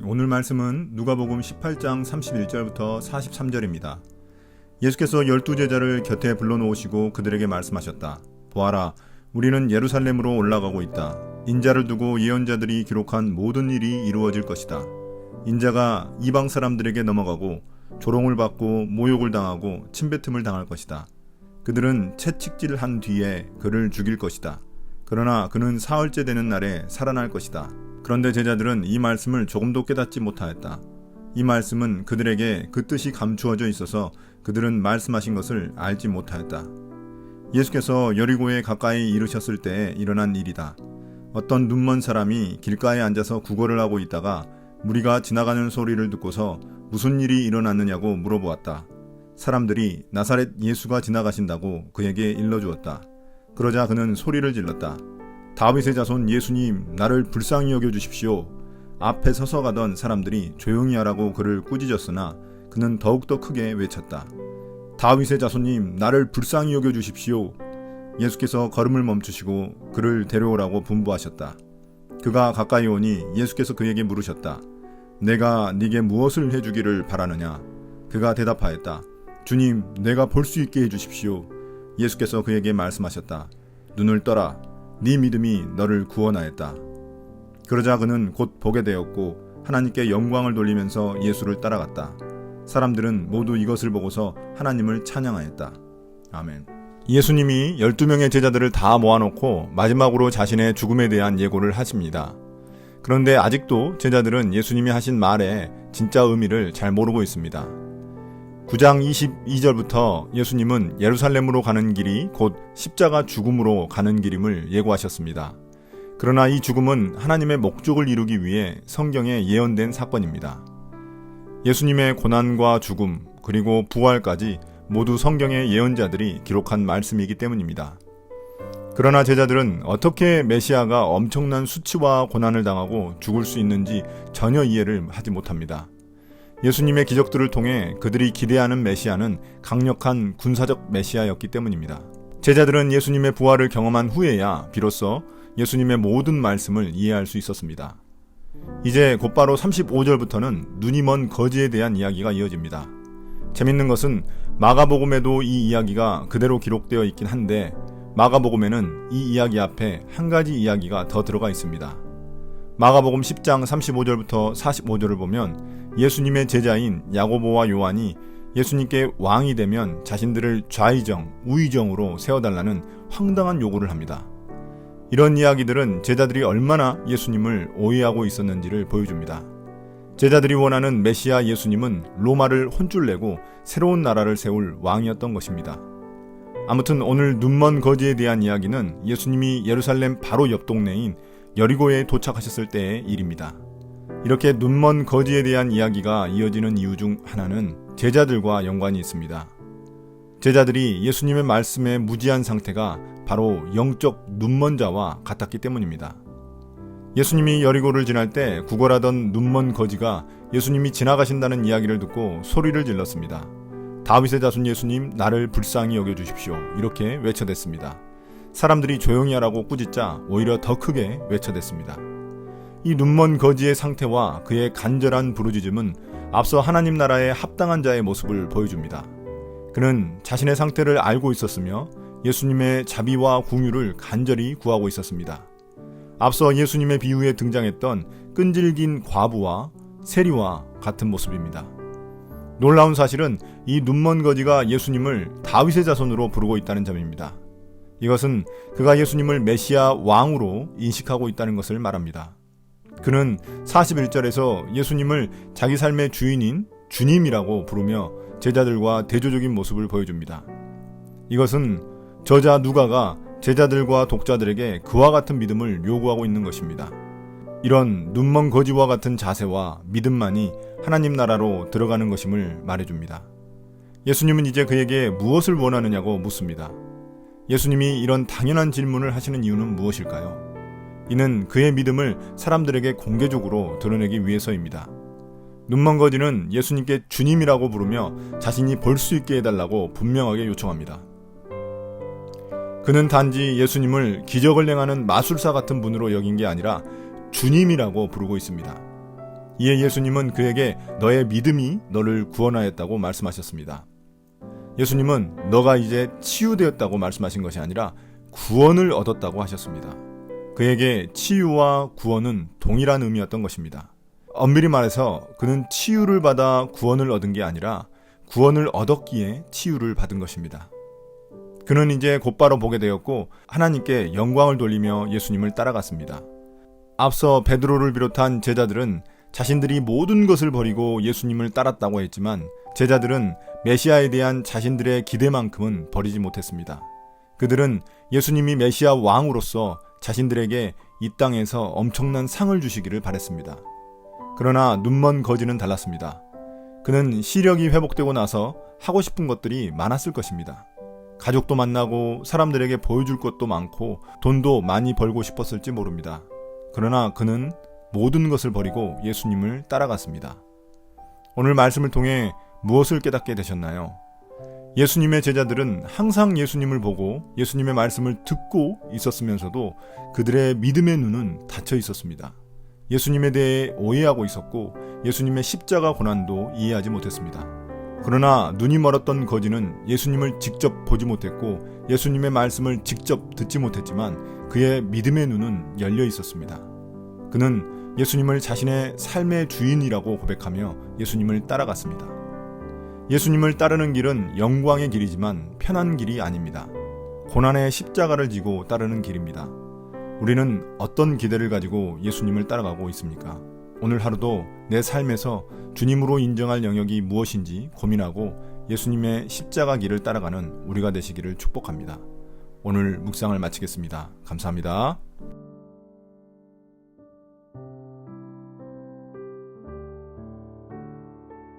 오늘 말씀은 누가복음 18장 31절부터 43절입니다. 예수께서 12제자를 곁에 불러놓으시고 그들에게 말씀하셨다. 보아라, 우리는 예루살렘으로 올라가고 있다. 인자를 두고 예언자들이 기록한 모든 일이 이루어질 것이다. 인자가 이방 사람들에게 넘어가고 조롱을 받고 모욕을 당하고 침뱉음을 당할 것이다. 그들은 채찍질을 한 뒤에 그를 죽일 것이다. 그러나 그는 사흘째 되는 날에 살아날 것이다. 그런데 제자들은 이 말씀을 조금도 깨닫지 못하였다. 이 말씀은 그들에게 그 뜻이 감추어져 있어서 그들은 말씀하신 것을 알지 못하였다. 예수께서 여리고에 가까이 이르셨을 때에 일어난 일이다. 어떤 눈먼 사람이 길가에 앉아서 구걸을 하고 있다가 무리가 지나가는 소리를 듣고서 무슨 일이 일어났느냐고 물어보았다. 사람들이 나사렛 예수가 지나가신다고 그에게 일러주었다. 그러자 그는 소리를 질렀다. 다윗의 자손 예수님, 나를 불쌍히 여겨주십시오. 앞에 서서 가던 사람들이 조용히 하라고 그를 꾸짖었으나 그는 더욱더 크게 외쳤다. 다윗의 자손님, 나를 불쌍히 여겨주십시오. 예수께서 걸음을 멈추시고 그를 데려오라고 분부하셨다. 그가 가까이 오니 예수께서 그에게 물으셨다. 내가 네게 무엇을 해주기를 바라느냐? 그가 대답하였다. 주님, 내가 볼 수 있게 해주십시오. 예수께서 그에게 말씀하셨다. 눈을 떠라. 네 믿음이 너를 구원하였다. 그러자 그는 곧 보게 되었고 하나님께 영광을 돌리면서 예수를 따라갔다. 사람들은 모두 이것을 보고서 하나님을 찬양하였다. 아멘. 예수님이 12명의 제자들을 다 모아놓고 마지막으로 자신의 죽음에 대한 예고를 하십니다. 그런데 아직도 제자들은 예수님이 하신 말의 진짜 의미를 잘 모르고 있습니다. 9장 22절부터 예수님은 예루살렘으로 가는 길이 곧 십자가 죽음으로 가는 길임을 예고하셨습니다. 그러나 이 죽음은 하나님의 목적을 이루기 위해 성경에 예언된 사건입니다. 예수님의 고난과 죽음 그리고 부활까지 모두 성경의 예언자들이 기록한 말씀이기 때문입니다. 그러나 제자들은 어떻게 메시아가 엄청난 수치와 고난을 당하고 죽을 수 있는지 전혀 이해를 하지 못합니다. 예수님의 기적들을 통해 그들이 기대하는 메시아는 강력한 군사적 메시아였기 때문입니다. 제자들은 예수님의 부활을 경험한 후에야 비로소 예수님의 모든 말씀을 이해할 수 있었습니다. 이제 곧바로 35절부터는 눈이 먼 거지에 대한 이야기가 이어집니다. 재밌는 것은 마가복음에도 이 이야기가 그대로 기록되어 있긴 한데 마가복음에는 이 이야기 앞에 한 가지 이야기가 더 들어가 있습니다. 마가복음 10장 35절부터 45절을 보면 예수님의 제자인 야고보와 요한이 예수님께 왕이 되면 자신들을 좌의정, 우의정으로 세워달라는 황당한 요구를 합니다. 이런 이야기들은 제자들이 얼마나 예수님을 오해하고 있었는지를 보여줍니다. 제자들이 원하는 메시아 예수님은 로마를 혼쭐 내고 새로운 나라를 세울 왕이었던 것입니다. 아무튼 오늘 눈먼 거지에 대한 이야기는 예수님이 예루살렘 바로 옆 동네인 여리고에 도착하셨을 때의 일입니다. 이렇게 눈먼 거지에 대한 이야기가 이어지는 이유 중 하나는 제자들과 연관이 있습니다. 제자들이 예수님의 말씀에 무지한 상태가 바로 영적 눈먼 자와 같았기 때문입니다. 예수님이 여리고를 지날 때 구걸하던 눈먼 거지가 예수님이 지나가신다는 이야기를 듣고 소리를 질렀습니다. 다윗의 자손 예수님, 나를 불쌍히 여겨주십시오. 이렇게 외쳐댔습니다. 사람들이 조용히 하라고 꾸짖자 오히려 더 크게 외쳐댔습니다. 이 눈먼 거지의 상태와 그의 간절한 부르짖음은 앞서 하나님 나라의 합당한 자의 모습을 보여줍니다. 그는 자신의 상태를 알고 있었으며 예수님의 자비와 긍휼을 간절히 구하고 있었습니다. 앞서 예수님의 비유에 등장했던 끈질긴 과부와 세리와 같은 모습입니다. 놀라운 사실은 이 눈먼 거지가 예수님을 다윗의 자손으로 부르고 있다는 점입니다. 이것은 그가 예수님을 메시아 왕으로 인식하고 있다는 것을 말합니다. 그는 41절에서 예수님을 자기 삶의 주인인 주님이라고 부르며 제자들과 대조적인 모습을 보여줍니다. 이것은 저자 누가가 제자들과 독자들에게 그와 같은 믿음을 요구하고 있는 것입니다. 이런 눈먼 거지와 같은 자세와 믿음만이 하나님 나라로 들어가는 것임을 말해줍니다. 예수님은 이제 그에게 무엇을 원하느냐고 묻습니다. 예수님이 이런 당연한 질문을 하시는 이유는 무엇일까요? 이는 그의 믿음을 사람들에게 공개적으로 드러내기 위해서입니다. 눈먼 거지는 예수님께 주님이라고 부르며 자신이 볼 수 있게 해달라고 분명하게 요청합니다. 그는 단지 예수님을 기적을 행하는 마술사 같은 분으로 여긴 게 아니라 주님이라고 부르고 있습니다. 이에 예수님은 그에게 너의 믿음이 너를 구원하였다고 말씀하셨습니다. 예수님은 너가 이제 치유되었다고 말씀하신 것이 아니라 구원을 얻었다고 하셨습니다. 그에게 치유와 구원은 동일한 의미였던 것입니다. 엄밀히 말해서 그는 치유를 받아 구원을 얻은 게 아니라 구원을 얻었기에 치유를 받은 것입니다. 그는 이제 곧바로 보게 되었고 하나님께 영광을 돌리며 예수님을 따라갔습니다. 앞서 베드로를 비롯한 제자들은 자신들이 모든 것을 버리고 예수님을 따랐다고 했지만 제자들은 메시아에 대한 자신들의 기대만큼은 버리지 못했습니다. 그들은 예수님이 메시아 왕으로서 자신들에게 이 땅에서 엄청난 상을 주시기를 바랬습니다. 그러나 눈먼 거지는 달랐습니다. 그는 시력이 회복되고 나서 하고 싶은 것들이 많았을 것입니다. 가족도 만나고 사람들에게 보여줄 것도 많고 돈도 많이 벌고 싶었을지 모릅니다. 그러나 그는 모든 것을 버리고 예수님을 따라갔습니다. 오늘 말씀을 통해 무엇을 깨닫게 되셨나요? 예수님의 제자들은 항상 예수님을 보고 예수님의 말씀을 듣고 있었으면서도 그들의 믿음의 눈은 닫혀 있었습니다. 예수님에 대해 오해하고 있었고 예수님의 십자가 고난도 이해하지 못했습니다. 그러나 눈이 멀었던 거지는 예수님을 직접 보지 못했고 예수님의 말씀을 직접 듣지 못했지만 그의 믿음의 눈은 열려 있었습니다. 그는 예수님을 자신의 삶의 주인이라고 고백하며 예수님을 따라갔습니다. 예수님을 따르는 길은 영광의 길이지만 편한 길이 아닙니다. 고난의 십자가를 지고 따르는 길입니다. 우리는 어떤 기대를 가지고 예수님을 따라가고 있습니까? 오늘 하루도 내 삶에서 주님으로 인정할 영역이 무엇인지 고민하고 예수님의 십자가 길을 따라가는 우리가 되시기를 축복합니다. 오늘 묵상을 마치겠습니다. 감사합니다.